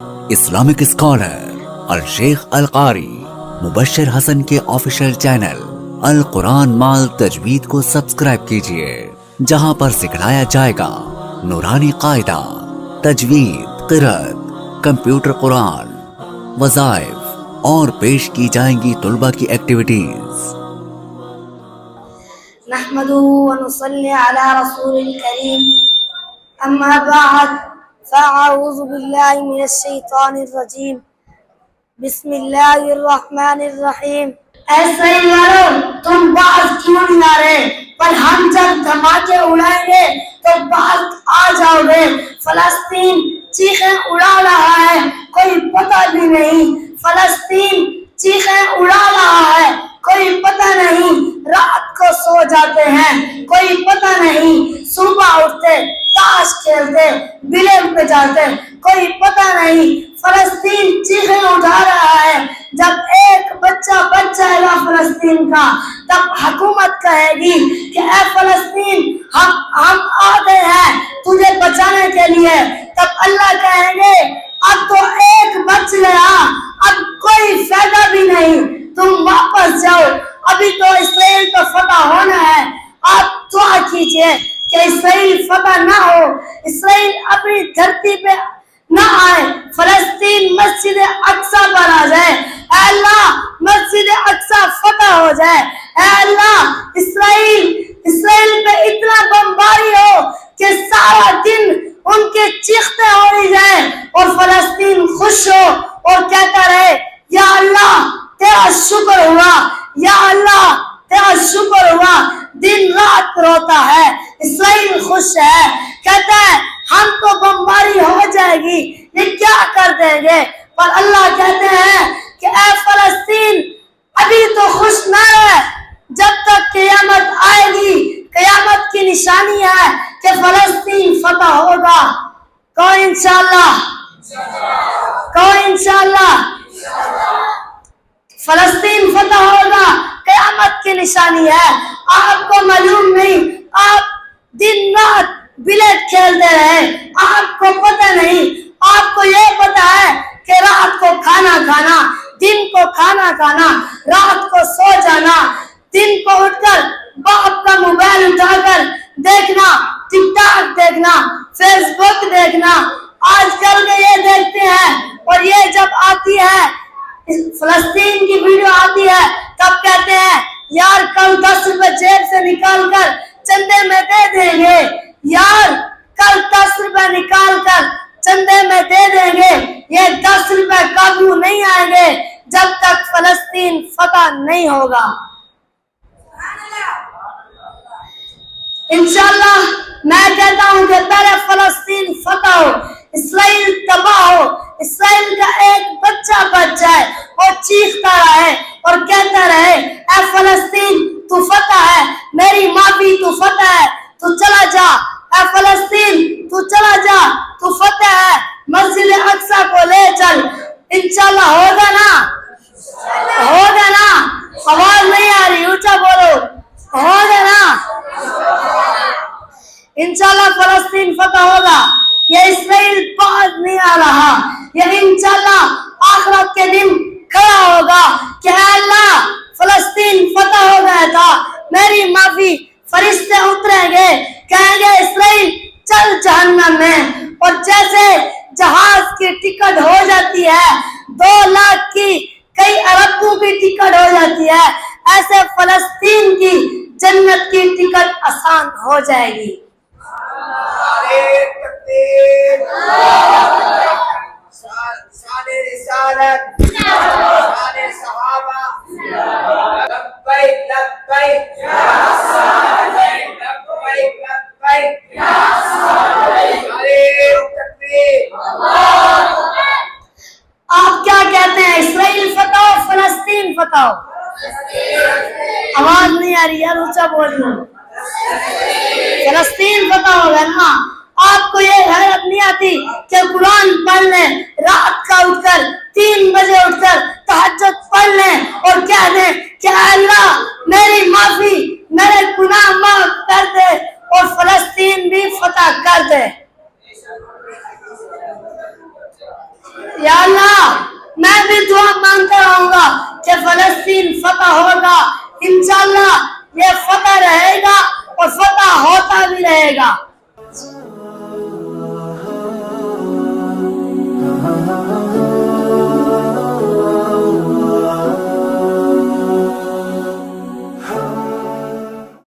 Islamic scholar الشیخ القاری مبشر حسن کے official channel القرآن مال تجوید کو سبسکرائب کیجئے، جہاں پر سکھلایا جائے گا نورانی قاعدہ، تجوید، قرأت، کمپیوٹر قرآن، وظائف اور پیش کی جائیں گی طلبہ کی ایکٹیویٹیز۔ نحمده ونصلي على رسول الكريم اما بعد فاعوذ بالله من الشیطان الرجیم بسم اللہ الرحمن الرحیم۔ ایسے ہی والوں تم باز کیوں نہیں آ رہے؟ پر ہم جب دھماکے اڑائیں گے تو باز آ جاؤ گے۔ فلسطین چیخیں اڑا رہا ہے، کوئی پتہ بھی نہیں۔ فلسطین چیخیں اڑا رہا ہے، کوئی پتہ نہیں۔ رات کو سو جاتے ہیں، کوئی پتہ نہیں۔ صبح اٹھتے تاش کھیلتے، بلیم پہ جاتے، کوئی پتہ نہیں۔ فلسطین چیخیں اٹھا رہا ہے۔ جب ایک بچہ بچ جائے گا فلسطین کا، تب حکومت کہے گی کہ اے فلسطین ہم آ گئے ہیں تجھے بچانے کے لیے۔ تب اللہ کہیں گے اب تو ایک بچ گیا، اب کوئی فائدہ بھی نہیں، تم واپس جاؤ، ابھی تو اسرائیل کو فتح ہونا ہے۔ آپ دعا کیجئے کہ اسرائیل فتح نہ ہو، اسرائیل اپنی دھرتی پہ نہ آئے، فلسطین مسجد اقصی پر آ جائے۔ اے اللہ مسجد اقصی فتح ہو جائے۔ اے اللہ اسرائیل پہ اتنا بمباری ہو کہ سارا دن ان کے چیختے ہوئی جائیں اور فلسطین خوش ہو اور کہتا رہے یا اللہ تیرا شکر ہوا، یا اللہ تیرا شکر ہوا۔ دن رات روتا ہے، اسرائیل خوش ہے، کہتا ہے ہم تو بمباری ہو جائے گی، یہ کیا کر دیں گے؟ پر اللہ کہتے ہیں کہ اے فلسطین ابھی تو خوش نہ رہ، جب تک قیامت آئے گی۔ قیامت کی نشانی ہے کہ فلسطین فتح ہوگا۔ کون انشاءاللہ؟ کون انشاءاللہ؟ فلسطین فتح ہوگا، قیامت کی نشانی ہے۔ آپ کو معلوم نہیں، آپ دن رات بلیٹ کھیلتے رہے، آپ کو پتہ نہیں۔ آپ کو یہ پتہ ہے کہ رات کو کھانا کھانا، دن کو کھانا کھانا، رات کو سو جانا، دن کو اٹھ کر باپ کا موبائل اٹھا کر دیکھنا، ٹک ٹاک دیکھنا، فیس بک دیکھنا، آج کل کے یہ دیکھتے ہیں۔ اور یہ جب آتی ہے فلسطین کی ویڈیو آتی ہے تب کہتے ہیں یار کل 10 روپے جیب سے نکال کر چندے میں دے دیں گے، یار کل 10 روپے نکال کر چندے میں دے دیں گے۔ یہ 10 روپے قابو نہیں آئیں گے جب تک فلسطین فتح نہیں ہوگا۔ انشاءاللہ میں کہتا ہوں کہ پہلے فلسطین فتح ہو، اسرائیل تباہ ہو، اسرائیل کا ایک بچہ بچ جائے اور چیختا رہے اور کہتا رہے اے فلسطین تو فتح ہے، میری معافی تو فتح ہے، تو چلا جا۔ اے فلسطین تو چلا جا، تو فتح ہے، مسجد اقصی کو لے چل۔ انشاءاللہ ہوگا نا؟ ہوگا نا؟ آواز نہیں آ رہی، اونچا بولو، ہوگا نا؟ انشاءاللہ فلسطین فتح ہوگا۔ یہ اسرائیل باز نہیں آ رہا، یہ انشاءاللہ آخرت کے دن کھڑا ہوگا کہ اے اللہ فلسطین فتح ہو گیا تھا، میری معافی۔ فرشتے اتریں گے، کہیں گے اسرائیل چل جہنم میں۔ اور جیسے جہاز کی ٹکٹ ہو جاتی ہے 2 لاکھ کی، کئی اربوں کی ٹکٹ ہو جاتی ہے، ایسے فلسطین کی جنت کی ٹکٹ آسان ہو جائے گی۔ آپ کیا کہتے ہیں، اسرائیل فتح ہو فلسطین فتح ہو؟ آواز نہیں آ رہی یار، اونچا بولنا۔ فلسطین فتح ہوگا نا؟ آپ کو یہ حیرت نہیں آتی کہ قرآن پڑھ لیں، رات کا اٹھ کر 3 بجے اٹھ کر تہجد پڑھ لیں اور کہہ دیں کہ اے اللہ میری معافی، میرے گناہ معاف کر دے اور فلسطین بھی فتح کر دے۔ یا اللہ میں بھی دعا مانگتا رہوں گا کہ فلسطین فتح ہوگا، انشاءاللہ یہ فتح رہے گا اور فتح ہوتا بھی رہے گا.